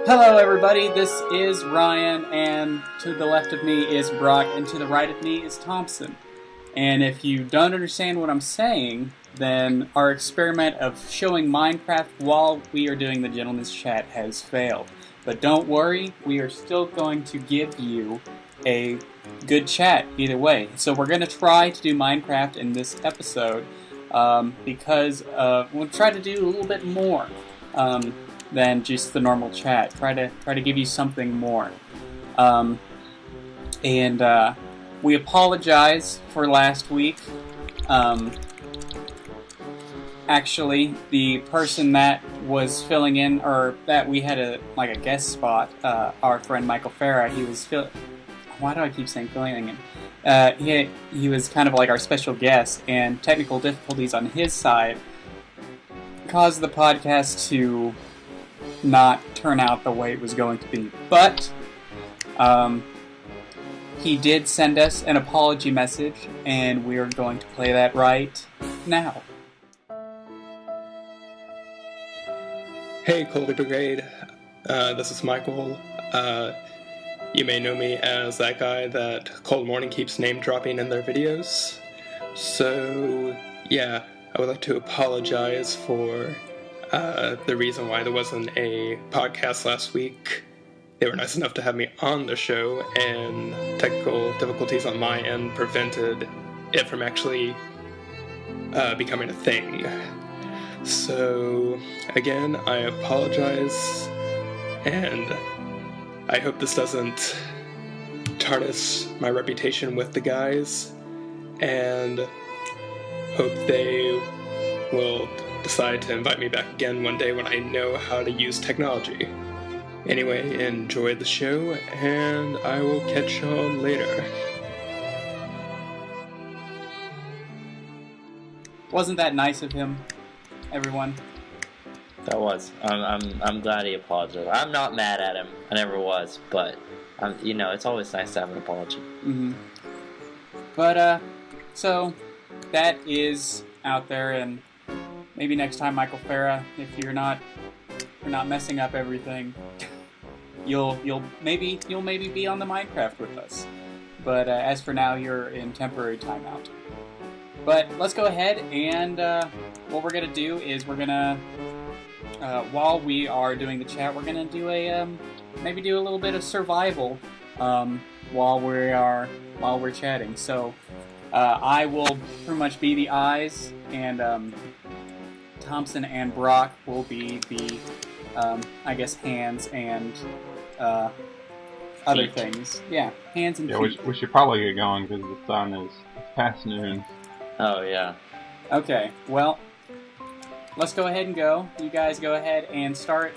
Hello everybody, this is Ryan, and to the left of me is Brock, and to the right of me is Thompson. And if you don't understand what I'm saying, then our experiment of showing Minecraft while we are doing the Gentleman's Chat has failed. But don't worry, we are still going to give you a good chat either way. So we're going to try to do Minecraft in this episode because we'll try to do a little bit more than just the normal chat. Try to give you something more. We apologize for last week. Actually, the person that was filling in, or that we had a guest spot, our friend Michael Farah, he was why do I keep saying filling in? He was kind of like our special guest, and technical difficulties on his side caused the podcast to not turn out the way it was going to be. But he did send us an apology message, and we are going to play that right now. Hey, Colby Brigade. This is Michael. You may know me as that guy that Cold Morning keeps name-dropping in their videos. So, yeah, I would like to apologize for the reason why there wasn't a podcast last week. They were nice enough to have me on the show, and technical difficulties on my end prevented it from actually becoming a thing. So, again, I apologize, and I hope this doesn't tarnish my reputation with the guys, and hope they will decide to invite me back again one day when I know how to use technology. Anyway, enjoy the show, and I will catch y'all later. Wasn't that nice of him, everyone? That was. I'm glad he apologized. I'm not mad at him. I never was, but it's always nice to have an apology. Mm-hmm. But so that is out there, and maybe next time, Michael Farah, if you're not messing up everything, you'll maybe be on the Minecraft with us. But as for now, you're in temporary timeout. But let's go ahead, and what we're gonna do is we're gonna while we are doing the chat, we're gonna do maybe do a little bit of survival while we're chatting. So I will pretty much be the eyes, and Thompson and Brock will be the hands and other things. Yeah, hands and feet. We should probably get going because the sun is past noon. Oh, yeah. Okay, well, let's go ahead and go. You guys go ahead and start,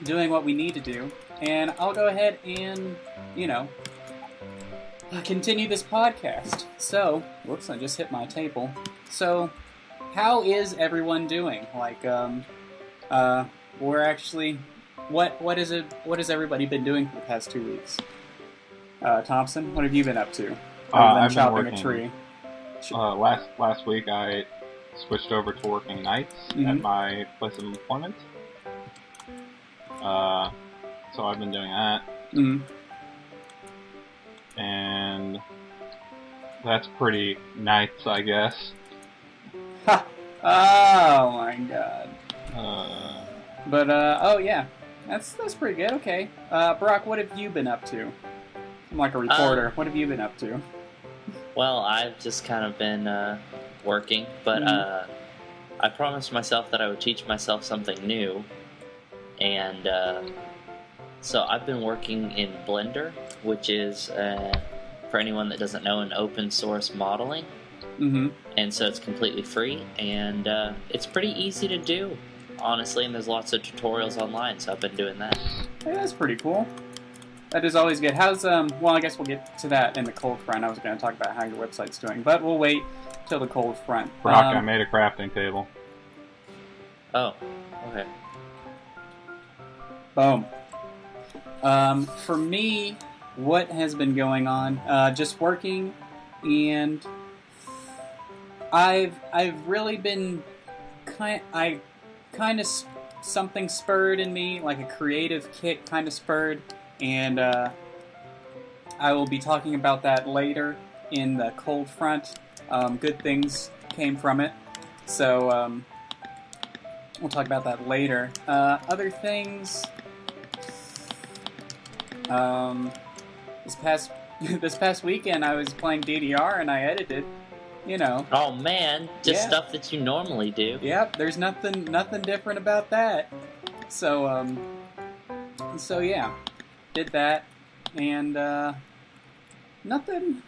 doing what we need to do. And I'll go ahead and, continue this podcast. So, whoops, I just hit my table. So, how is everyone doing? We're actually... What has everybody been doing for the past 2 weeks? Thompson, what have you been up to? Other than chopping a tree. Last week I switched over to working nights at my place of employment. So I've been doing that. And that's pretty nice, I guess. Ha! Oh my god. Oh yeah. That's pretty good, okay. Brock, what have you been up to? I'm like a reporter. What have you been up to? Well, I've just kind of been working, but I promised myself that I would teach myself something new, and so I've been working in Blender, which is, for anyone that doesn't know, an open source modeling, and so it's completely free, and it's pretty easy to do, honestly, and there's lots of tutorials online, so I've been doing that. Hey, that's pretty cool. That is always good. How's, well, I guess we'll get to that in the cold front. I was going to talk about how your website's doing, but we'll wait till the cold front. Brock, I made a crafting table. Oh, okay. Boom. For me, what has been going on? Just working, and I've really been I kind of something spurred in me, like a creative kick kind of spurred, and I will be talking about that later in the cold front. Good things came from it, so we'll talk about that later. Other things, this past weekend I was playing DDR and I edited. You know. Oh man, just stuff that you normally do. Yep, there's nothing different about that. So yeah, did that, and nothing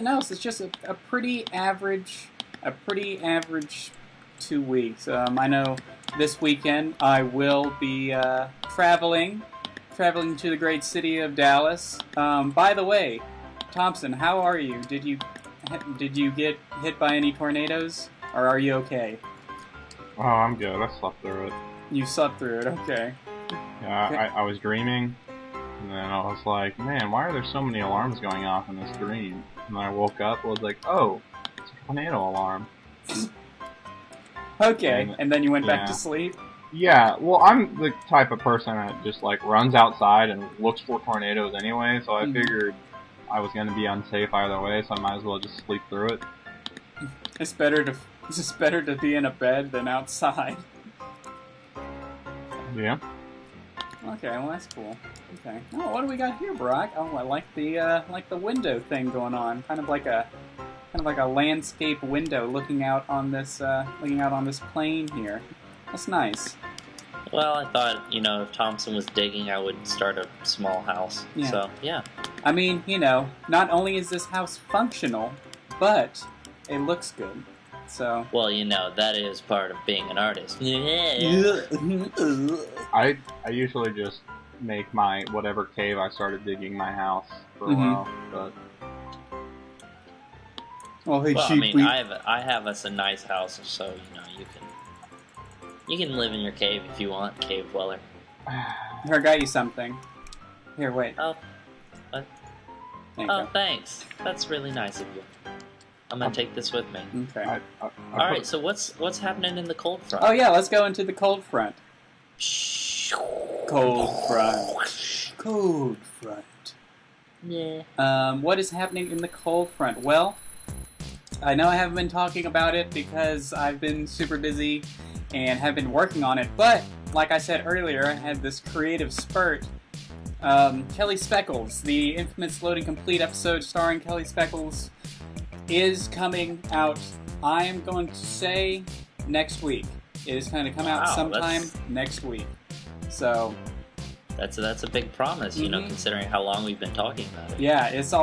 else. It's just a pretty average 2 weeks. I know this weekend I will be traveling to the great city of Dallas. By the way, Thompson, how are you? Did you get hit by any tornadoes, or are you okay? Oh, I'm good. I slept through it. You slept through it, okay. Yeah, I was dreaming, and then I was like, man, why are there so many alarms going off in this dream? And then I woke up and was like, oh, it's a tornado alarm. Okay, and then you went back to sleep? Yeah, well, I'm the type of person that just, like, runs outside and looks for tornadoes anyway, so I figured I was going to be unsafe either way, so I might as well just sleep through it. It's better to be in a bed than outside. Yeah. Okay, well that's cool. Okay. Oh, what do we got here, Brock? Oh, I like the window thing going on. Kind of like a landscape window looking out on this plain here. That's nice. Well, I thought, if Thompson was digging, I would start a small house. Yeah. So, yeah. I mean, not only is this house functional, but it looks good. So. Well, that is part of being an artist. I usually just make my whatever cave I started digging my house for a while, but. I have us a nice house, so you can live in your cave if you want, cave dweller. Here, I got you something. Here, wait. Oh, what? Oh, thanks. That's really nice of you. I'm gonna take this with me. Okay. Alright, so what's happening in the cold front? Oh yeah, let's go into the cold front. Cold front. Yeah. What is happening in the cold front? Well, I know I haven't been talking about it because I've been super busy and have been working on it, but like I said earlier, I had this creative spurt. Kelly Speckles, the infamous Loading Complete episode starring Kelly Speckles, is coming out, I am going to say, next week. It is going to come out sometime next week. So that's a big promise, considering how long we've been talking about it. Yeah, it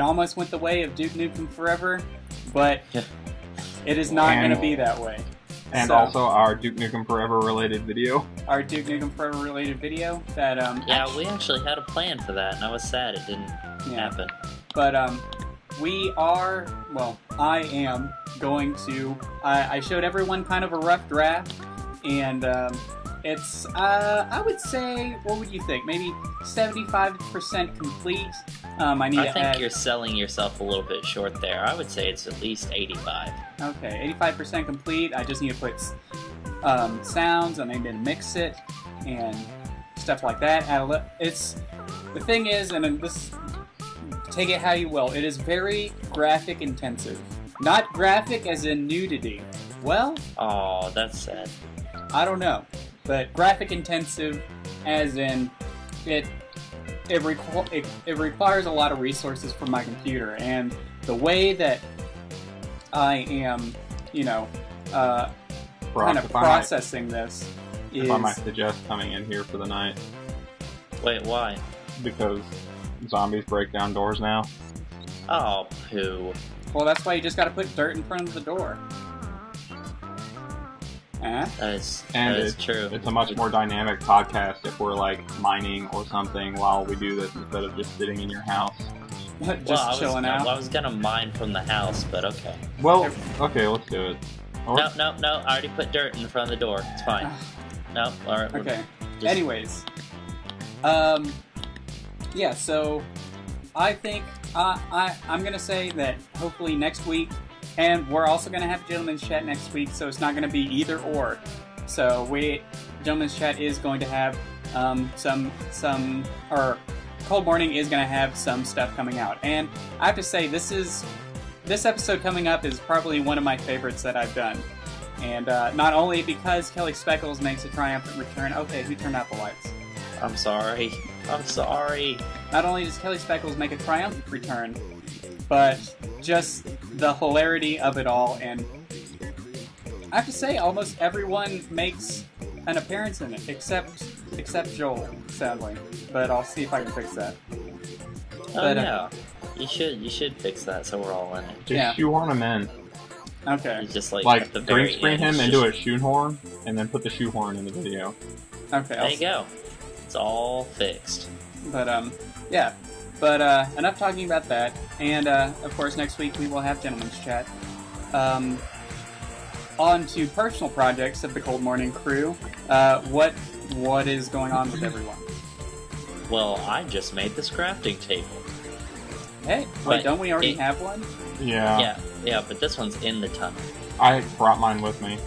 almost went the way of Duke Nukem Forever, but it is not going to be that way. And also our Duke Nukem Forever related video. Our Duke Nukem Forever related video that we actually had a plan for that, and I was sad it didn't happen. But I am going to. I showed everyone kind of a rough draft, and it's I would say, what would you think? Maybe 75% complete. I think you're selling yourself a little bit short there. I would say it's at least 85. Okay, 85% complete. I just need to put sounds, and I need to mix it and stuff like that. The thing is, and this, take it how you will, it is very graphic intensive. Not graphic as in nudity. Well, oh, that's sad. I don't know, but graphic intensive as in it requires a lot of resources from my computer, and the way that I am, kind of processing this is... If I might suggest coming in here for the night. Wait, why? Because zombies break down doors now. Oh, poo. Well, that's why you just gotta put dirt in front of the door. That is true. It's a much more dynamic podcast if we're like mining or something while we do this instead of just sitting in your house. Chilling out. I was gonna mine from the house, but okay. Well, okay, let's do it. No. I already put dirt in front of the door. It's fine. No, all right. Okay. Anyways, yeah. So I think I'm gonna say that hopefully next week. And we're also going to have Gentleman's Chat next week, so it's not going to be either or. So Gentleman's Chat is going to have or Cold Morning is going to have some stuff coming out. And I have to say, this episode coming up is probably one of my favorites that I've done. And not only because Kelly Speckles makes a triumphant return. Okay, who turned out the lights? I'm sorry. Not only does Kelly Speckles make a triumphant return, but just the hilarity of it all. And I have to say, almost everyone makes an appearance in it, except Joel, sadly. But I'll see if I can fix that. Yeah. You should fix that so we're all in it. Just shoehorn him in. Okay. It's just at the very green screen end, him into a shoehorn, and then put the shoehorn in the video. Okay. There you go. It's all fixed. But yeah. But enough talking about that. And of course, next week we will have Gentleman's Chat. On to personal projects of the Cold Morning crew. What is going on with everyone? Well, I just made this crafting table. Hey, wait, don't we already have one? Yeah. Yeah, but this one's in the tunnel. I brought mine with me.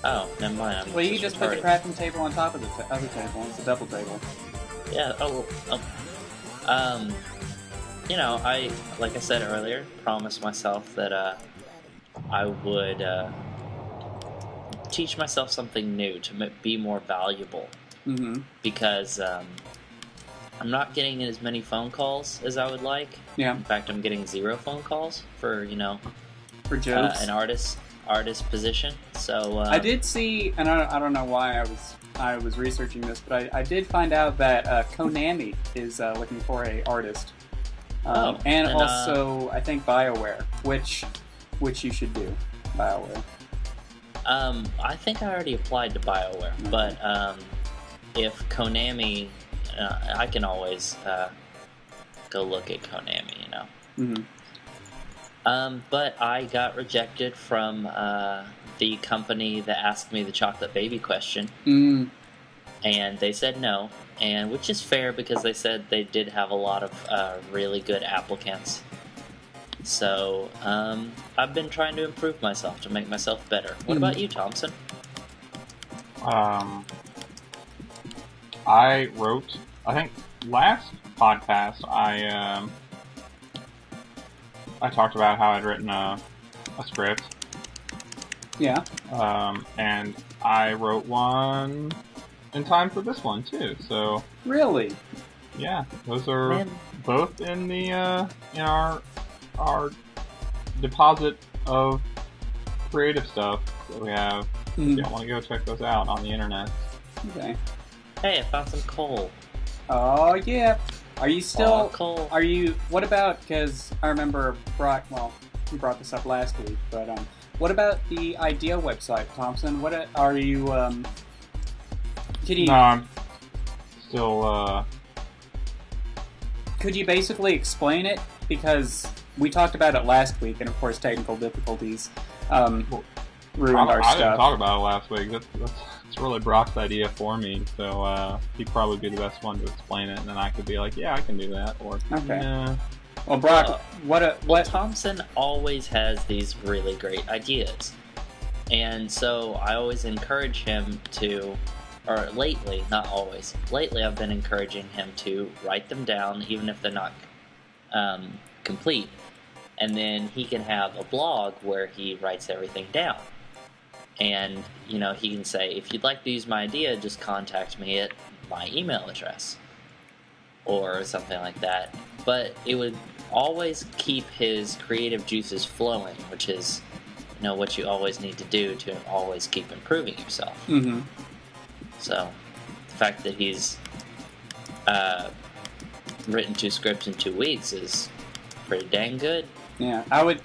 Oh, never mind. Well, you just put the crafting table on top of the other table. It's a double table. Yeah. Like I said earlier, promised myself that I would teach myself something new to be more valuable. Mm-hmm. Because I'm not getting as many phone calls as I would like. Yeah. In fact, I'm getting 0 phone calls for for jokes, an artist position. So I did see, and I don't know why I was researching this, but I did find out that Konami is looking for a artist, and also I think BioWare, which you should do, BioWare. I think I already applied to BioWare, Mm-hmm. but if Konami, I can always go look at Konami, Mm-hmm. But I got rejected from the company that asked me the chocolate baby question, and they said no, and which is fair because they said they did have a lot of really good applicants. So I've been trying to improve myself to make myself better. What about you, Thompson? I wrote, I think last podcast, I talked about how I'd written a script. Yeah. And I wrote one in time for this one too. So Really? yeah, those are both in the in our deposit of creative stuff that we have. If you don't want to go check those out on the internet. Okay. Hey, I found some coal. Oh yeah. Are you still? coal. Are you? What about? Because I remember Brock. Well, he brought this up last week. But what about the Idea website, Thompson? What are you? Can you? No, I'm still. Could you basically explain it? Because we talked about it last week, and of course, technical difficulties ruined our I didn't stuff. talk about it last week. That's really Brock's idea for me. So he'd probably be the best one to explain it, and then I could be like, "Yeah, I can do that." Or Okay. Nah. Well, Brock, what? Thompson always has these really great ideas, and so I always encourage him to, or lately, not always, lately I've been encouraging him to write them down, even if they're not complete, and then he can have a blog where he writes everything down. And, he can say, if you'd like to use my idea, just contact me at my email address. Or something like that. But it would always keep his creative juices flowing, which is, what you always need to do to always keep improving yourself. Mm-hmm. So, the fact that he's written 2 scripts in 2 weeks is pretty dang good. Yeah, I would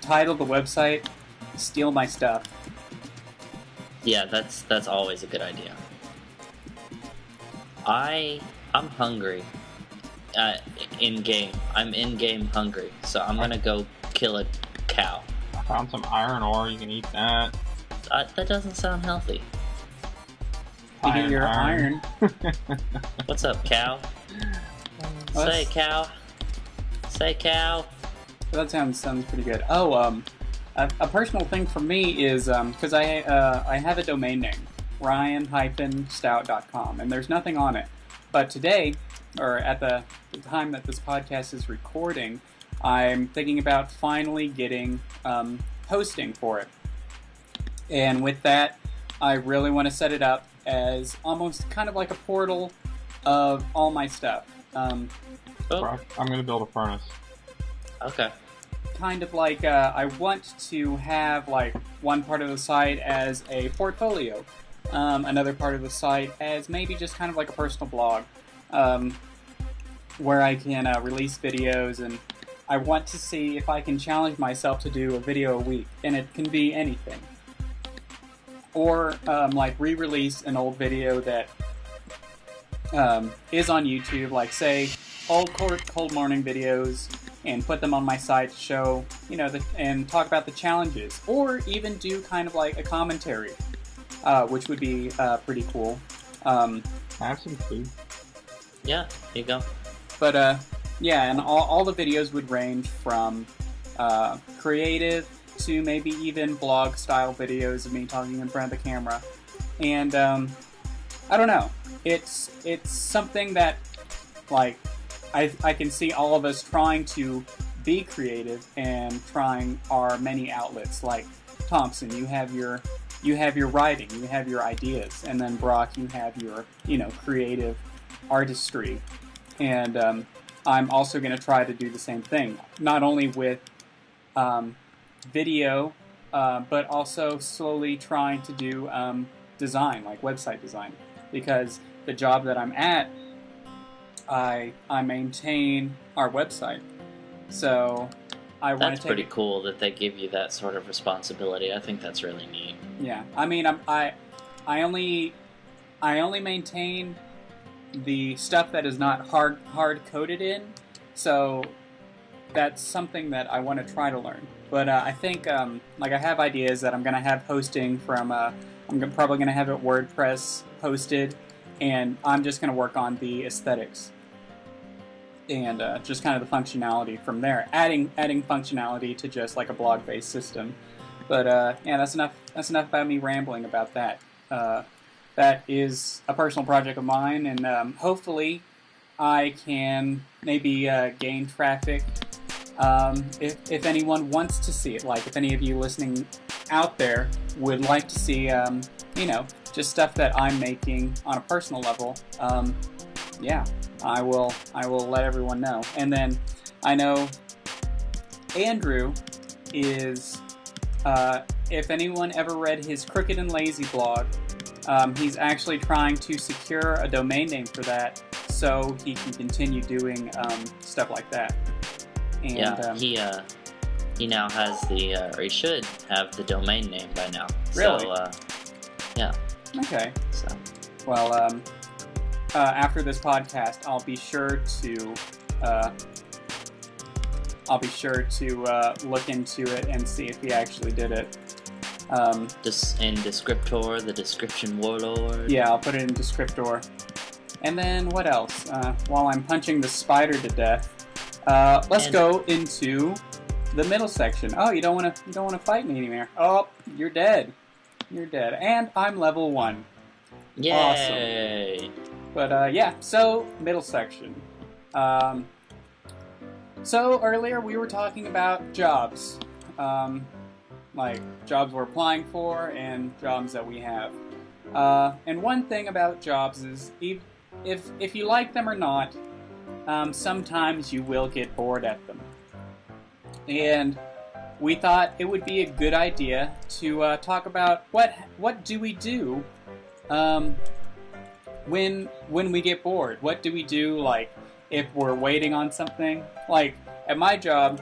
title the website "Steal My Stuff." Yeah, that's always a good idea. I'm hungry. In game, I'm in game hungry, so I'm gonna go kill a cow. I found some iron ore. You can eat that. That doesn't sound healthy. You get your iron. What's up, cow? Say cow. Say cow. That sounds pretty good. Oh, a personal thing for me is because I have a domain name, ryan-stout.com, and there's nothing on it. But today, or at the time that this podcast is recording, I'm thinking about finally getting hosting for it. And with that, I really want to set it up as almost kind of like a portal of all my stuff. I'm going to build a furnace. Okay. Kind of like I want to have like one part of the site as a portfolio, another part of the site as maybe just kind of like a personal blog, where I can release videos, and I want to see if I can challenge myself to do a video a week, and it can be anything. Or like re-release an old video that is on YouTube, like say old Cold Morning videos, and put them on my site to show, and talk about the challenges, or even do kind of like a commentary, which would be pretty cool. I have some food. Yeah, here you go. But yeah, and all the videos would range from creative to maybe even blog style videos of me talking in front of the camera. And I don't know, it's something that like I can see all of us trying to be creative and trying our many outlets. Like Thompson, you have your writing, you have your ideas, and then Brock, you have your creative artistry. And I'm also going to try to do the same thing, not only with video, but also slowly trying to do design, like website design, because the job that I'm at, I maintain our website, so I want to take. That's pretty cool that they give you that sort of responsibility. I think that's really neat. Yeah, I mean, I only maintain the stuff that is not hard coded in, so that's something that I want to try to learn. But I think like I have ideas that I'm going to have hosting from. I'm probably going to have it WordPress hosted, and I'm just going to work on the aesthetics and just kind of the functionality from there, adding functionality to just like a blog-based system. But yeah, that's enough about me rambling about that. That is a personal project of mine, and hopefully I can maybe gain traffic if anyone wants to see it. Like if any of you listening out there would like to see, just stuff that I'm making on a personal level, yeah, I will let everyone know. And then I know Andrew is, if anyone ever read his Crooked and Lazy blog, he's actually trying to secure a domain name for that so he can continue doing stuff like that. And, yeah, he now has or he should have the domain name by now. Really? So, yeah. Okay. So. Well, after this podcast, I'll be sure to look into it and see if he actually did it. Just in Descriptor, the description warlord. Yeah, I'll put it in Descriptor. And then what else? While I'm punching the spider to death, let's go into the middle section. Oh, you don't want to fight me anymore. Oh, you're dead. You're dead. And I'm level 1. Yay! Awesome. But yeah, so middle section. So earlier we were talking about jobs, like jobs we're applying for and jobs that we have. And one thing about jobs is if you like them or not, sometimes you will get bored at them. And we thought it would be a good idea to talk about what do we do when we get bored. What do we do, like, if we're waiting on something? Like, at my job,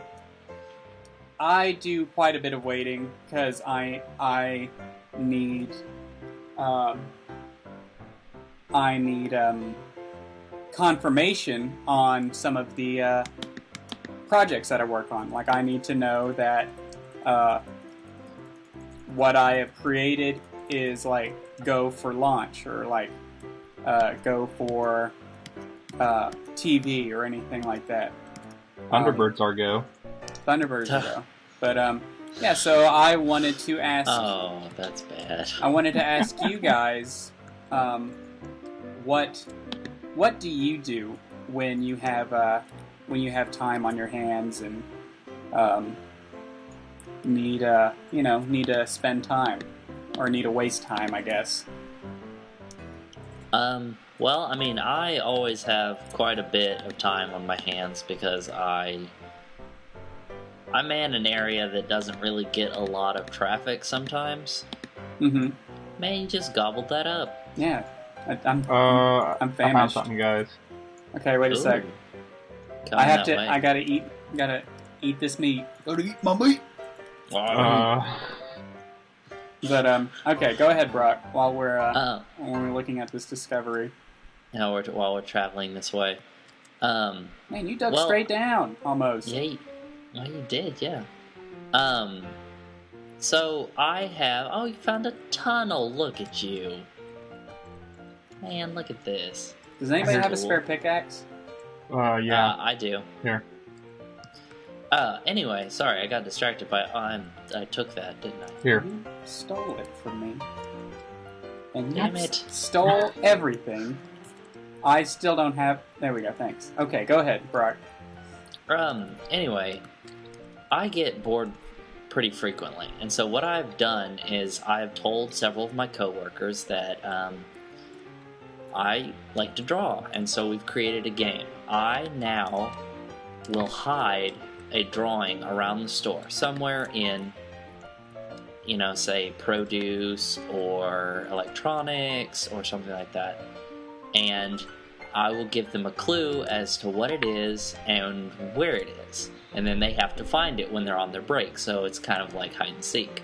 I do quite a bit of waiting because I need confirmation on some of the projects that I work on. Like, I need to know that what I have created is like go for launch, or like go for TV or anything like that. Thunderbirds are go. Thunderbirds are go. But Yeah, so I wanted to ask. Oh, that's bad. I wanted to ask you guys, what do you do when you have time on your hands and need to spend time or need to waste time, I guess. Well, I mean, I always have quite a bit of time on my hands because I'm in an area that doesn't really get a lot of traffic sometimes. Mm-hmm. Man, you just gobbled that up. Yeah. I'm I found famished. something, guys. Okay, wait a Ooh. sec. Coming I have that to. way. I gotta eat this meat. Gotta eat my meat. But okay, go ahead, Brock. While we're looking at this discovery. While we're traveling this way. Man, you dug straight down almost. Yeah, you did, yeah. So I have. Oh, you found a tunnel. Look at you, man. Look at this. Does anybody have a Cool. spare pickaxe? Yeah. I do. Here. Anyway, sorry, I got distracted by. I took that, didn't I? Here. You stole it from me. And Damn you it. stole everything. I still don't have... There we go, thanks. Okay, go ahead, Brock. Anyway, I get bored pretty frequently, and so what I've done is I've told several of my coworkers that, I like to draw, and so we've created a game. I now will hide a drawing around the store, somewhere in, say produce or electronics or something like that, and I will give them a clue as to what it is and where it is, and then they have to find it when they're on their break, so it's kind of like hide and seek.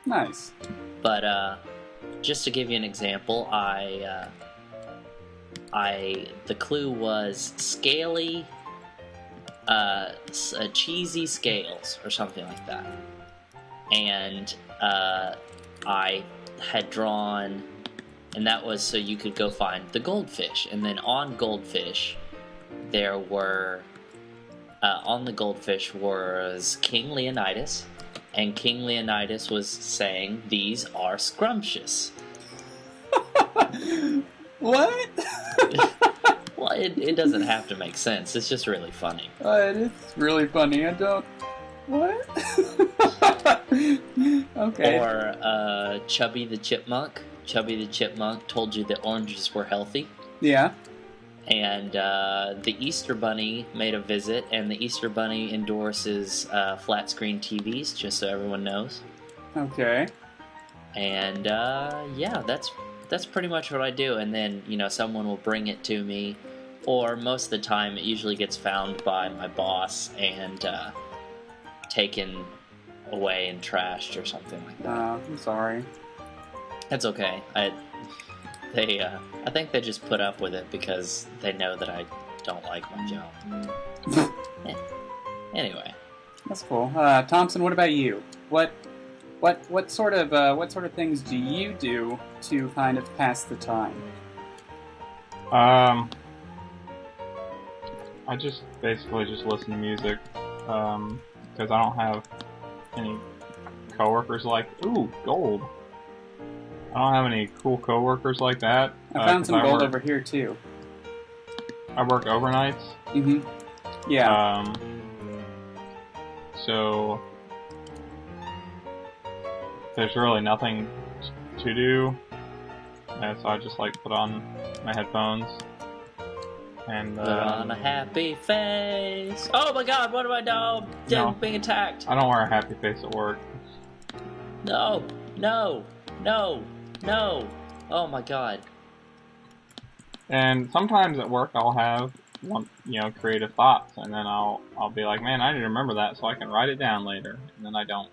Nice. But just to give you an example, the clue was scaly, cheesy scales or something like that, and I had drawn, and that was so you could go find the goldfish, and then on goldfish there were on the goldfish was King Leonidas, and King Leonidas was saying these are scrumptious. What? Well, it doesn't have to make sense. It's just really funny. It is really funny. I don't... What? Okay. Or Chubby the Chipmunk. Chubby the Chipmunk told you that oranges were healthy. Yeah. And the Easter Bunny made a visit, and the Easter Bunny endorses flat screen TVs, just so everyone knows. Okay. And yeah, that's pretty much what I do. And then, someone will bring it to me, or most of the time it usually gets found by my boss and taken away and trashed or something like that. I'm sorry. That's okay. I think they just put up with it because they know that I don't like my job. Anyway, That's cool. Thompson, what about you? What sort of things do you do to kind of pass the time? I just basically just listen to music, because I don't have any coworkers like, ooh, gold. I don't have any cool coworkers like that. I found some gold over here too. I work overnights. Mm-hmm. Yeah. So there's really nothing to do, and so I just put on my headphones and put on a happy face. Oh my God! What do I do? No. Being attacked. I don't wear a happy face at work. No! Oh my God! And sometimes at work I'll have creative thoughts, and then I'll be like, man, I need to remember that so I can write it down later, and then I don't.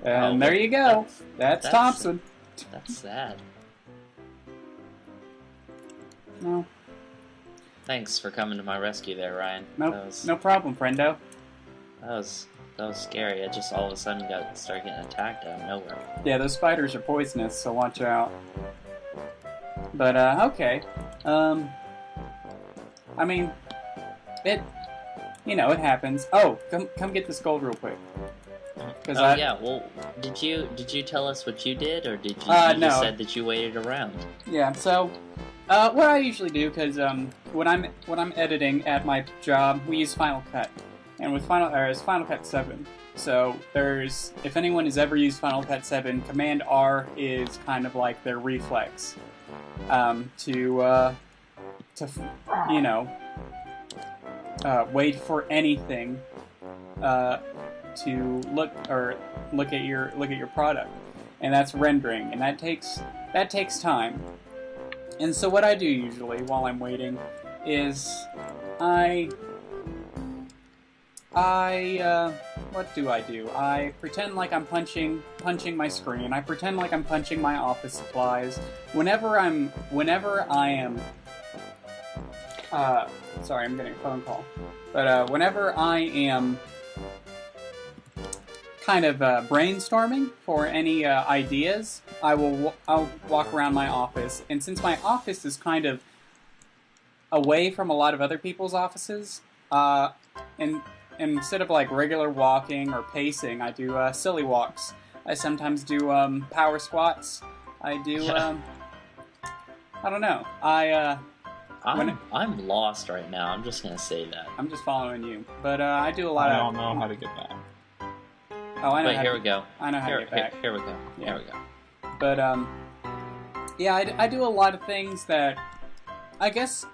And there you go. That's Thompson. That's sad. No. Thanks for coming to my rescue there, Ryan. No problem, friendo. That was scary. I just all of a sudden started getting attacked out of nowhere. Yeah, those spiders are poisonous, so watch out. But okay. I mean, it happens. Oh, come get this gold real quick. Because Oh yeah. Well, did you tell us what you did, or did you, you no. just said that you waited around? Yeah. So, what I usually do, because when I'm editing at my job, we use Final Cut, and with it's Final Cut 7. So if anyone has ever used Final Cut 7, Command R is kind of like their reflex to wait for anything to look at your product, and that's rendering, and that takes time. And so what I do usually while I'm waiting is what do I do? I pretend like I'm punching my screen. I pretend like I'm punching my office supplies. Whenever I am sorry, I'm getting a phone call. But whenever I am kind of brainstorming for any ideas, I'll walk around my office. And since my office is kind of away from a lot of other people's offices, and instead of like regular walking or pacing, I do silly walks. I sometimes do power squats. I do I don't know. I'm lost right now. I'm just gonna say that. I'm just following you, but I do a lot I of. don't know how to get back. Oh, I know. Wait, here we go. I know how to get back. Here we go. Yeah. Here we go. But yeah, I do a lot of things that I guess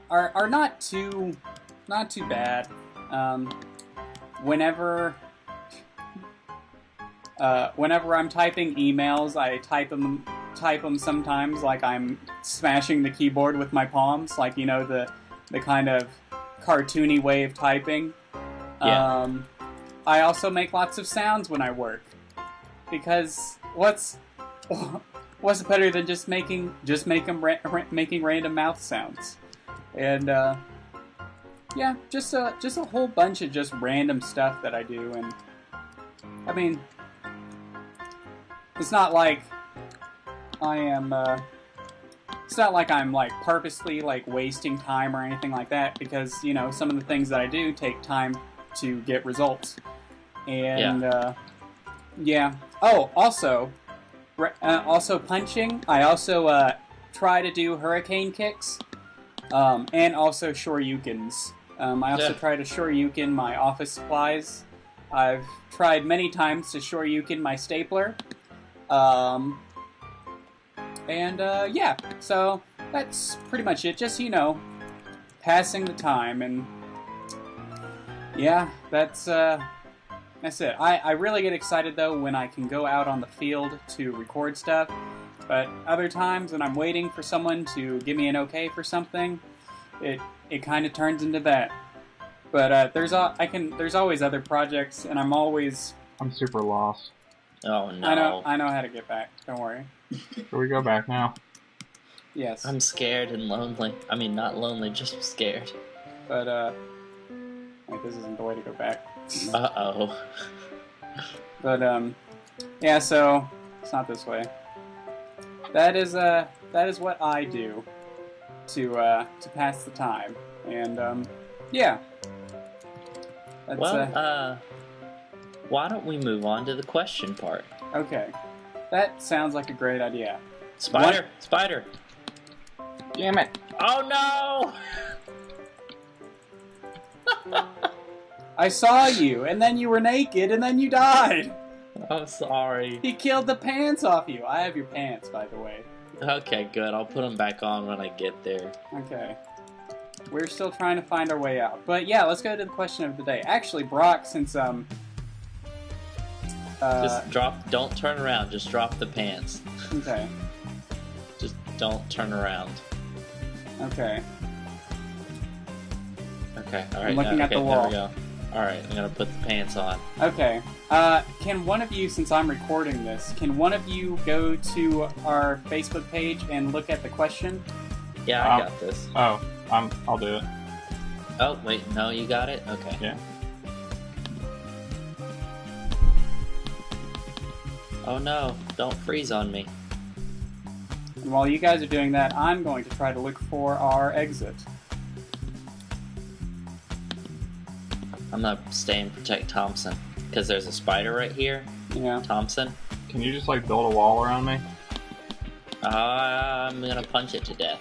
are not too bad. Whenever I'm typing emails, I type them sometimes like I'm smashing the keyboard with my palms, like the kind of cartoony way of typing. Yeah. I also make lots of sounds when I work, because what's better than just making random mouth sounds, and yeah, just a whole bunch of just random stuff that I do. And I mean, it's not like I am it's not like I'm like purposely like wasting time or anything like that, because some of the things that I do take time to get results. And yeah. Oh, also punching. I also try to do hurricane kicks, and also shoryukens. I also try to shoryuken my office supplies. I've tried many times to shoryuken my stapler. Yeah, so that's pretty much it. Just, passing the time, and yeah, that's it. I really get excited, though, when I can go out on the field to record stuff, but other times when I'm waiting for someone to give me an okay for something, it kind of turns into that. But there's always other projects, and I'm super lost. Oh no! I know how to get back. Don't worry. Should we go back now? Yes. I'm scared and lonely. I mean, not lonely, just scared. But wait, this isn't the way to go back. Uh-oh. But yeah. So it's not this way. That is what I do to pass the time, and yeah. That's, well, why don't we move on to the question part? Okay. That sounds like a great idea. Spider! Spider! Damn it! Oh no! I saw you, and then you were naked, and then you died! I'm sorry. He killed the pants off you. I have your pants, by the way. Okay, good. I'll put them back on when I get there. Okay. We're still trying to find our way out. But yeah, let's go to the question of the day. Actually, Brock, since just don't turn around, just drop the pants. Okay. Just don't turn around. Okay. Okay, alright. I'm looking at the wall. There we go. Alright, I'm gonna put the pants on. Okay. Can one of you, since I'm recording this, can one of you go to our Facebook page and look at the question? Yeah, I got this. Oh, I'll do it. Oh, wait, no, you got it? Okay. Yeah. Oh no, don't freeze on me. And while you guys are doing that, I'm going to try to look for our exit. I'm gonna stay and protect Thompson. because there's a spider right here, Yeah. Thompson. Can you just like build a wall around me? I'm gonna punch it to death.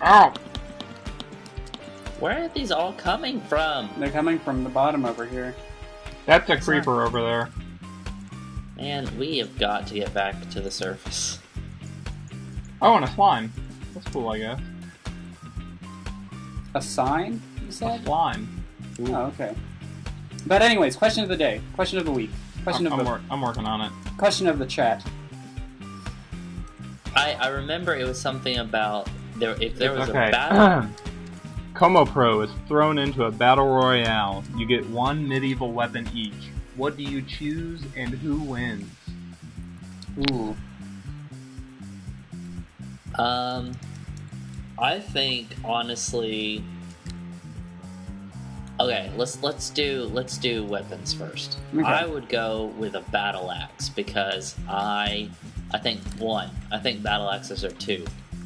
Ow! Where are these all coming from? They're coming from the bottom over here. That's a creeper over there. Man, we have got to get back to the surface. Oh, and a slime. That's cool, I guess. A sign, you A said? slime. Oh, okay. But anyways, question of the day. Question of the week. Question of the I'm working on it. question of the chat. I remember it was something about if there was Okay. a battle. Como Pro is thrown into a battle royale. You get one medieval weapon each. What do you choose and who wins? Ooh. I think honestly. Okay, let's do weapons first. Okay. I would go with a battle axe because I think battle axes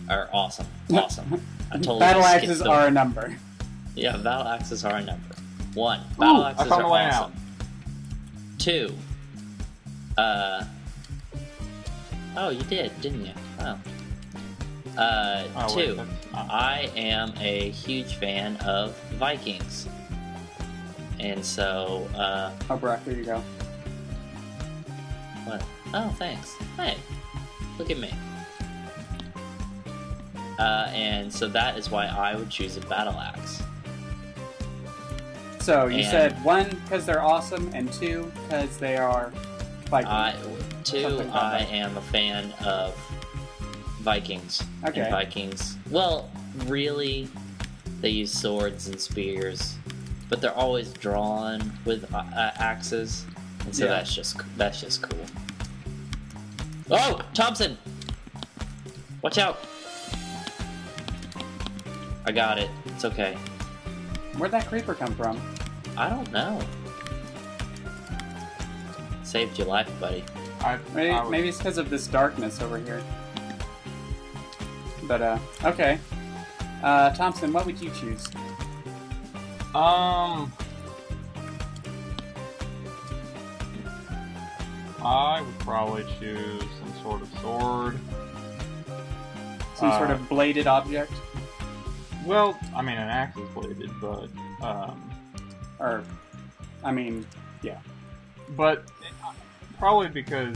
are awesome. Awesome. I totally Battle skipped axes them. are a number. Yeah, battle axes are a number. 1. Battle I axes found are a way awesome. out. 2. Oh, you did, didn't you? Oh. Oh, 2. wait, that's not- I am a huge fan of Vikings. And so, Oh, Brock, here you go. what? Oh, thanks. Hey, look at me. And so that is why I would choose a battle axe. So you And- said 1 because they're awesome, and 2 because they are Vikings. 2, Something about I that. am a fan of Vikings. Okay. And Vikings, well, really, they use swords and spears, but they're always drawn with axes, and so Yeah. that's just cool. Oh, Thompson! Watch out! I got it. It's okay. Where'd that creeper come from? I don't know. Saved your life, buddy. Maybe it's because of this darkness over here. But, okay. Thompson, what would you choose? I would probably choose some sort of sword. Some sort of bladed object? Well, I mean, an axe is bladed, but Or, I mean, yeah. but probably because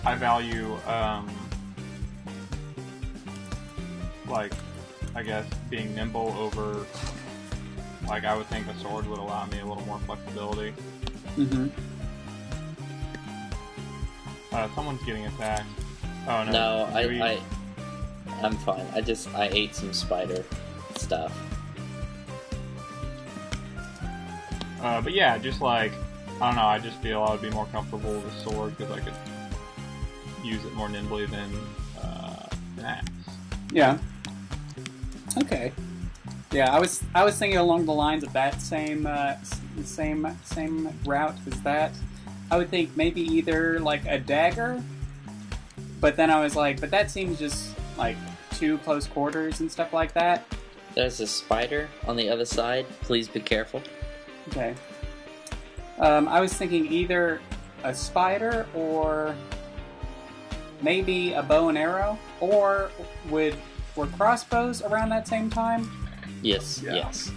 I value like, I guess being nimble over. Like, I would think a sword would allow me a little more flexibility. Mm-hmm. Someone's getting attacked. Oh no! No, I'm fine. I ate some spider stuff. But yeah, just like, I don't know, I just feel I would be more comfortable with a sword because I could use it more nimbly than an axe. Yeah. Okay. Yeah, I was thinking along the lines of that same route as that. I would think maybe either like a dagger, but then I was like, but that seems just like too close quarters and stuff like that. There's a spider on the other side. Please be careful. Okay. I was thinking either a spider or maybe a bow and arrow, or were crossbows around that same time? Yes, Yeah. yes.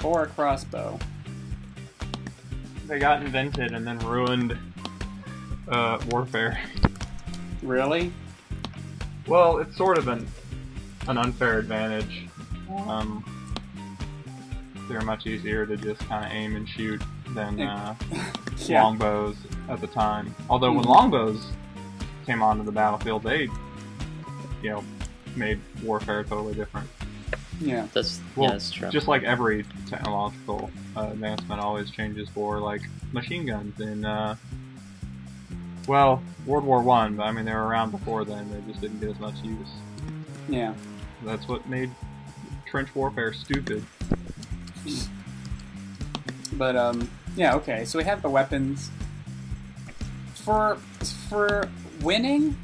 Or a crossbow. They got invented and then ruined warfare. Really? Well, it's sort of an unfair advantage. They're much easier to just kind of aim and shoot than Yeah. longbows at the time. Although when Mhm. longbows came onto the battlefield, they, made warfare totally different. Yeah. That's true. Just like every technological advancement always changes for, like, machine guns in, World War One. But I mean, they were around before then. They just didn't get as much use. Yeah. That's what made trench warfare stupid. But yeah, okay. So we have the weapons. For winning,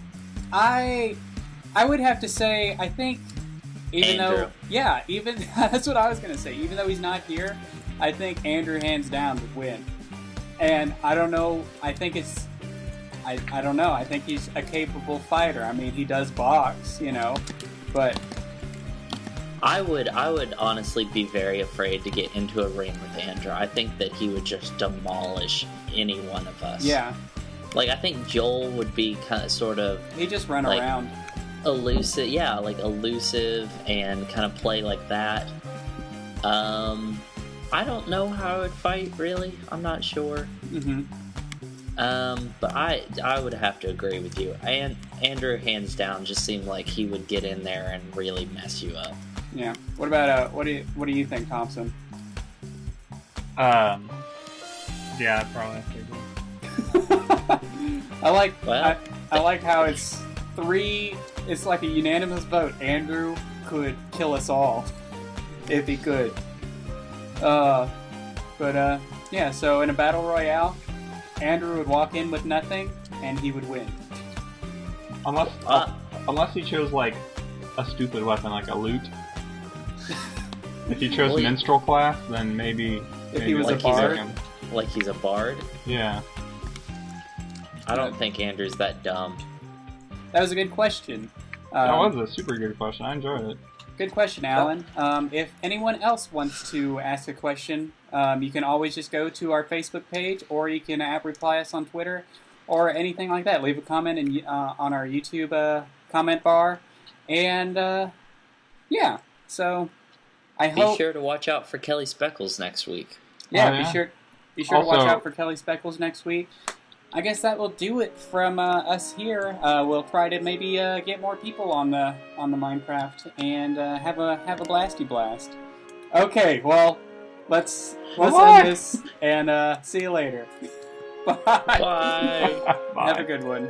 I would have to say I think even Andrew. though, yeah, even that's what I was gonna say. Even though he's not here, I think Andrew hands down would win. And I don't know. I think it's. I don't know. I think he's a capable fighter. I mean, he does box, you know, but I would honestly be very afraid to get into a ring with Andrew. I think that he would just demolish any one of us. yeah, Like, I think Joel would be kind of sort of he just run Like- around. elusive, yeah, like elusive and kind of play like that. I don't know how I would fight, really. I'm not sure. Mm-hmm. But I would have to agree with you. And Andrew, hands down, just seemed like he would get in there and really mess you up. Yeah. What about what do you think, Thompson? Yeah, I'd probably have to agree. I like Well, I like how it's 3. It's like a unanimous vote. Andrew could kill us all if he could. Yeah. So in a battle royale, Andrew would walk in with nothing and he would win. Unless he chose like a stupid weapon like a lute. If he chose Well, he- minstrel class, then maybe If he was a like he's bard? like like he's a bard. yeah. I don't think Andrew's that dumb. That was a good question. That was a super good question. I enjoyed it. Good question, Alan. If anyone else wants to ask a question, you can always just go to our Facebook page, or you can reply us on Twitter, or anything like that. Leave a comment on our YouTube comment bar, and yeah. So I Be hope. sure to watch out for Kelly Speckles next week. Yeah, Oh, yeah. Be sure to watch Also- out for Kelly Speckles next week. I guess that will do it from us here. We'll try to maybe get more people on the Minecraft and have a blasty blast. Okay, well, let's end this and see you later. Bye. Bye. Have a good one.